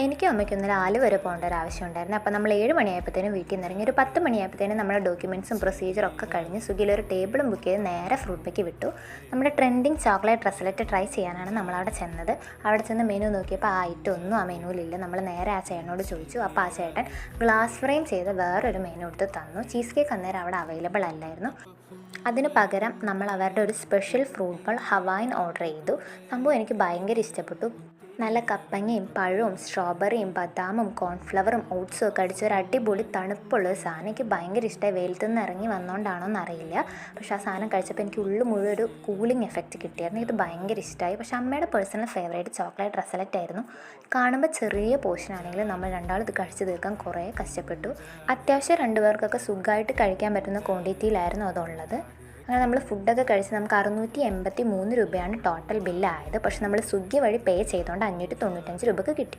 എനിക്കും അമ്മയ്ക്കും ഇന്നലെ ആലുവ വരെ പോകേണ്ട ഒരു ആവശ്യം ഉണ്ടായിരുന്നു. അപ്പോൾ നമ്മൾ 7 മണിയായപ്പോഴത്തേനും വീട്ടിൽ നിന്ന് ഇറങ്ങി. ഒരു 10 മണിയായപ്പോഴത്തേനും നമ്മുടെ ഡോക്യുമെൻറ്റ്സും പ്രൊസീജിയറൊക്കെ കഴിഞ്ഞ് സ്വിഗ്ഗിയിൽ ഒരു ടേബിളും ബുക്ക് ചെയ്ത് നേരെ ഫ്രൂട്ട് ബേക്ക് വിട്ടു. നമ്മുടെ ട്രെൻഡിങ് ചോക്ലേറ്റ് റെസലറ്റ് ട്രൈ ചെയ്യാനാണ് നമ്മളവിടെ ചെന്നത്. അവിടെ ചെന്ന് മെനു നോക്കിയപ്പോൾ ആ ഐറ്റം ഒന്നും ആ മെനുവിലില്ല. നമ്മൾ നേരെ ആ ചേട്ടനോട് ചോദിച്ചു. അപ്പോൾ ആ ചേട്ടൻ ഗ്ലാസ് ഫ്രെയിം ചെയ്ത് വേറൊരു മെനു എടുത്ത് തന്നു. ചീസ് കേക്ക് അന്നേരം അവിടെ അവൈലബിൾ അല്ലായിരുന്നു. അതിന് പകരം നമ്മൾ അവരുടെ ഒരു special fruit ball Hawaiian order ചെയ്തു. സംഭവം എനിക്ക് ഭയങ്കര ഇഷ്ടപ്പെട്ടു. നല്ല കപ്പങ്ങയും പഴവും സ്ട്രോബെറിയും ബദാമും കോൺഫ്ലവറും ഓട്സും ഒക്കെ അടിച്ച ഒരു അടിപൊളി തണുപ്പുള്ളൊരു സാധനം. എനിക്ക് ഭയങ്കര ഇഷ്ടമായി. വെയിലത്തു നിന്ന് ഇറങ്ങി വന്നുകൊണ്ടാണോ എന്നറിയില്ല, പക്ഷേ ആ സാധനം കഴിച്ചപ്പോൾ എനിക്ക് ഉള്ളിൽ മുഴുവൻ ഒരു കൂളിംഗ് എഫക്റ്റ് കിട്ടിയായിരുന്നു. ഇത് ഭയങ്കര ഇഷ്ടമായി. പക്ഷേ അമ്മയുടെ പേഴ്സണൽ ഫേവറേറ്റ് ചോക്ലേറ്റ് റെസലറ്റ് ആയിരുന്നു. കാണുമ്പോൾ ചെറിയ പോർഷൻ ആണെങ്കിലും നമ്മൾ രണ്ടാളും ഇത് കഴിച്ച് തീർക്കാൻ കുറേ കഷ്ടപ്പെട്ടു. അത്യാവശ്യം 2 പേർക്കൊക്കെ സുഖമായിട്ട് കഴിക്കാൻ പറ്റുന്ന ക്വാണ്ടിറ്റിയിലായിരുന്നു അതുള്ളത്. അങ്ങനെ നമ്മൾ ഫുഡൊക്കെ കഴിച്ച് നമുക്ക് 683 രൂപയാണ് ടോട്ടൽ ബില്ലായത്. പക്ഷെ നമ്മൾ സ്വിഗ്ഗി വഴി പേ ചെയ്തുകൊണ്ട് 595 രൂപയ്ക്ക് കിട്ടി.